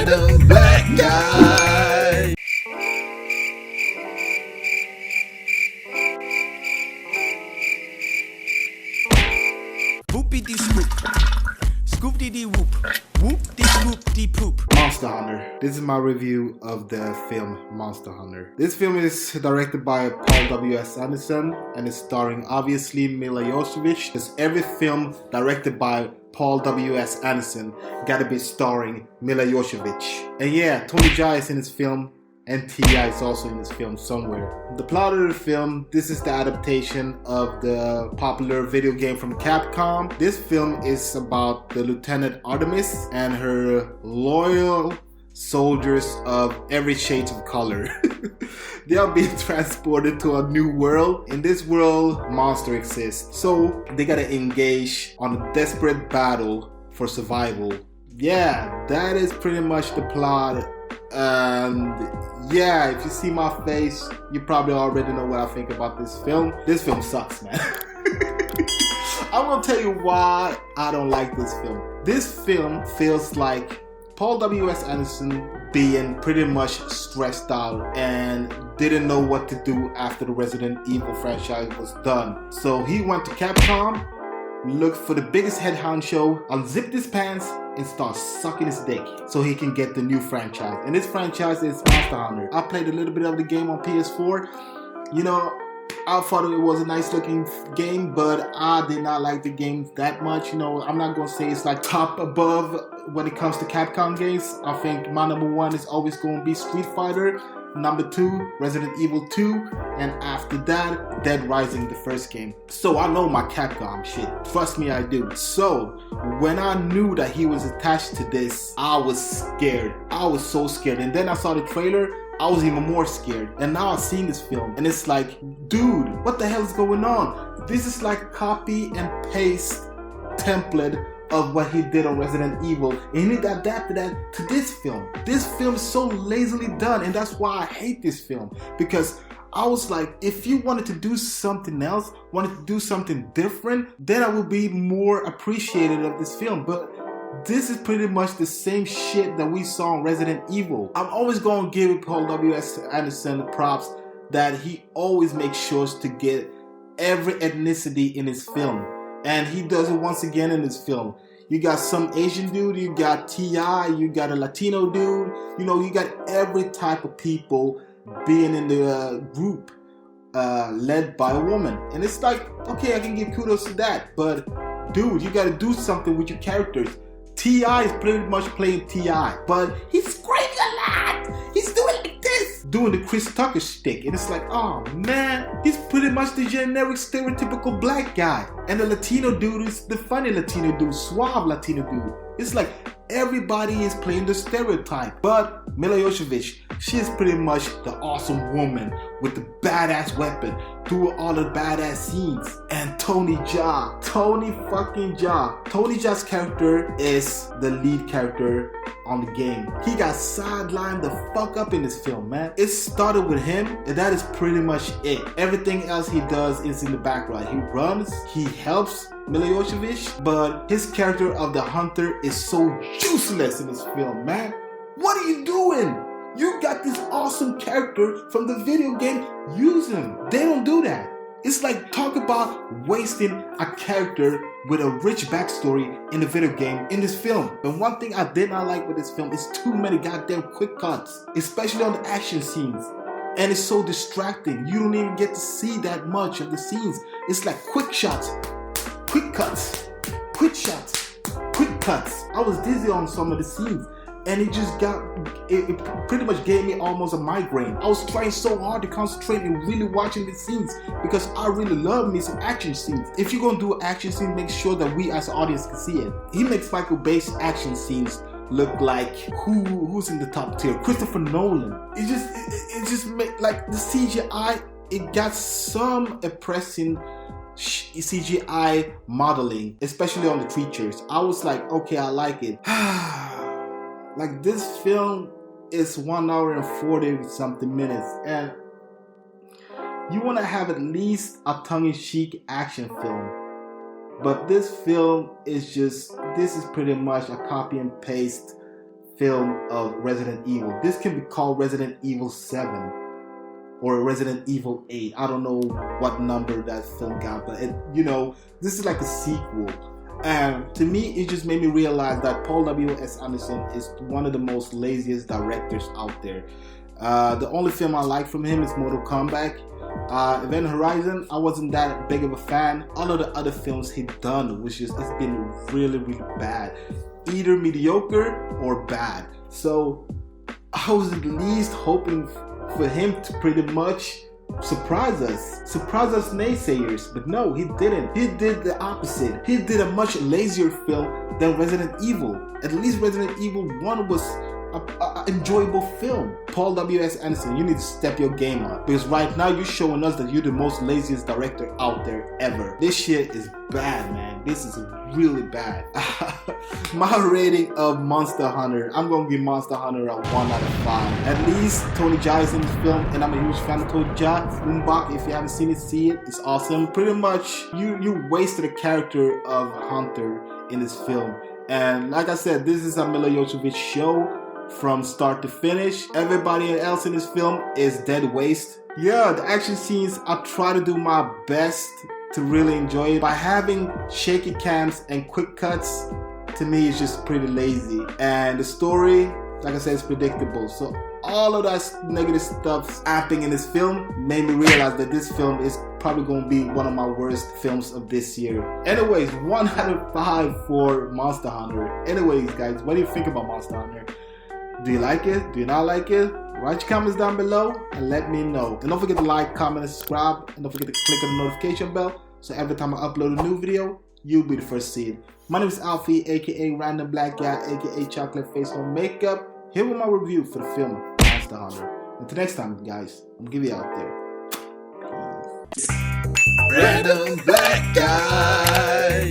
random black guy. Whoopie dee scoop, scoop dee dee whoop, whoop dee scoop dee poop. Monster Hunter. This is my review of the film Monster Hunter. This film is directed by Paul W.S. Anderson and is starring obviously Milla Jovovich. Because every film directed by Paul W.S. Anderson gotta be starring Milla Jovovich. And yeah, Tony Jaa is in this film and T.I. is also in this film somewhere. The plot of the film, this is the adaptation of the popular video game from Capcom. This film is about the Lieutenant Artemis and her loyal soldiers of every shade of color. They are being transported to a new world. In this world, monster exists. So they gotta engage on a desperate battle for survival. Yeah, that is pretty much the plot. And yeah, if you see my face, you probably already know what I think about this film. This film sucks, man. I'm gonna tell you why I don't like this film. This film feels like Paul W.S. Anderson being pretty much stressed out and didn't know what to do after the Resident Evil franchise was done. So he went to Capcom, looked for the biggest head honcho, unzipped his pants, and start sucking his dick so he can get the new franchise. And this franchise is Monster Hunter. I played a little bit of the game on PS4. You know, I thought it was a nice looking game, but I did not like the game that much. You know, I'm not gonna say it's like top above when it comes to Capcom games. I think my number one is always gonna be Street Fighter. Number 2, Resident Evil 2, and after that, Dead Rising, the first game. So I know my Capcom shit. Trust me, I do. So when I knew that he was attached to this, I was scared. I was so scared. And then I saw the trailer, I was even more scared. And now I've seen this film, and it's like, dude, what the hell is going on? This is like copy and paste template of what he did on Resident Evil, and he adapted that to this film. This film is so lazily done, and that's why I hate this film, because I was like, if you wanted to do something else, wanted to do something different, then I would be more appreciative of this film. But this is pretty much the same shit that we saw in Resident Evil. I'm always going to give Paul W.S. Anderson the props that he always makes sure to get every ethnicity in his film. And he does it once again in this film. You got some Asian dude, you got T.I., you got a Latino dude, you know, you got every type of people being in the group led by a woman. And it's like, okay, I can give kudos to that, but dude, you gotta do something with your characters. T.I. is pretty much playing T.I., but he's screaming a lot. He's doing like this, doing the Chris Tucker shtick, and it's like, oh man, he's pretty much the generic stereotypical black guy. And the Latino dude is the funny Latino dude, suave Latino dude. It's like everybody is playing the stereotype. But Milla Jovovich, she is pretty much the awesome woman with the badass weapon, through all the badass scenes. And Tony Jaa, Tony fucking Jaa. Tony Jaa's character is the lead character on the game. He got sidelined the fuck up in this film, man. It started with him, and that is pretty much it. Everything else he does is in the background. He runs, he helps Milla Jovovich, but his character of the hunter is so useless in this film, man. What are you doing? You got this awesome character from the video game, use him. They don't do that. It's like, talk about wasting a character with a rich backstory in the video game in this film. And one thing I did not like with this film is too many goddamn quick cuts, especially on the action scenes. And it's so distracting. You don't even get to see that much of the scenes. It's like quick shots, quick cuts, quick shots, quick cuts. I was dizzy on some of the scenes, and it pretty much gave me almost a migraine. I was trying so hard to concentrate and really watching the scenes because I really love me some action scenes. If you're gonna do an action scene, make sure that we as an audience can see it. He makes Michael Bay's action scenes look like who's in the top tier? Christopher Nolan. It just make like the CGI. It got some impressive CGI modeling, especially on the creatures. I was like, okay, I like it. Like, this film is 1 hour and 40 something minutes, and you want to have at least a tongue-in-cheek action film. But this film is just, this is pretty much a copy and paste film of Resident Evil. This can be called Resident Evil 7 or Resident Evil 8. I don't know what number that film got, but this is like a sequel. And to me, it just made me realize that Paul W.S. Anderson is one of the most laziest directors out there. The only film I like from him is Mortal Kombat. Event Horizon, I wasn't that big of a fan. All of the other films he's done, it's been really, really bad. Either mediocre or bad. So I was at least hoping for him to pretty much surprise us naysayers, but no, he didn't. He did the opposite. He did a much lazier film than Resident Evil. At least Resident Evil 1 was an enjoyable film. Paul W.S. Anderson, you need to step your game up, because right now you're showing us that you're the most laziest director out there ever. This shit is bad, man. This is really bad. My rating of Monster Hunter, I'm gonna give Monster Hunter a 1 out of 5. At least Tony Jaa is in this film, and I'm a huge fan of Tony Jaa. Moonbach, if you haven't seen it, see it. It's awesome. Pretty much, you wasted the character of Hunter in this film. And like I said, this is a Milla Jovovich show from start to finish. Everybody else in this film is dead waste. Yeah, the action scenes, I try to do my best to really enjoy it. By having shaky cams and quick cuts, to me it's just pretty lazy. And the story, like I said, is predictable. So all of that negative stuff happening in this film made me realize that this film is probably going to be one of my worst films of this year. Anyways, 1 out of 5 for Monster Hunter. Anyways, guys, what do you think about Monster Hunter? Do you like it? Do you not like it? Write your comments down below and let me know. And don't forget to like, comment, and subscribe. And don't forget to click on the notification bell, so every time I upload a new video, you'll be the first to see it. My name is Alfie, aka Random Black Guy, aka Chocolate Face on Makeup. Here with my review for the film Monster Hunter. Until next time, guys, I'm gonna give you out there. Peace. Random Black Guy.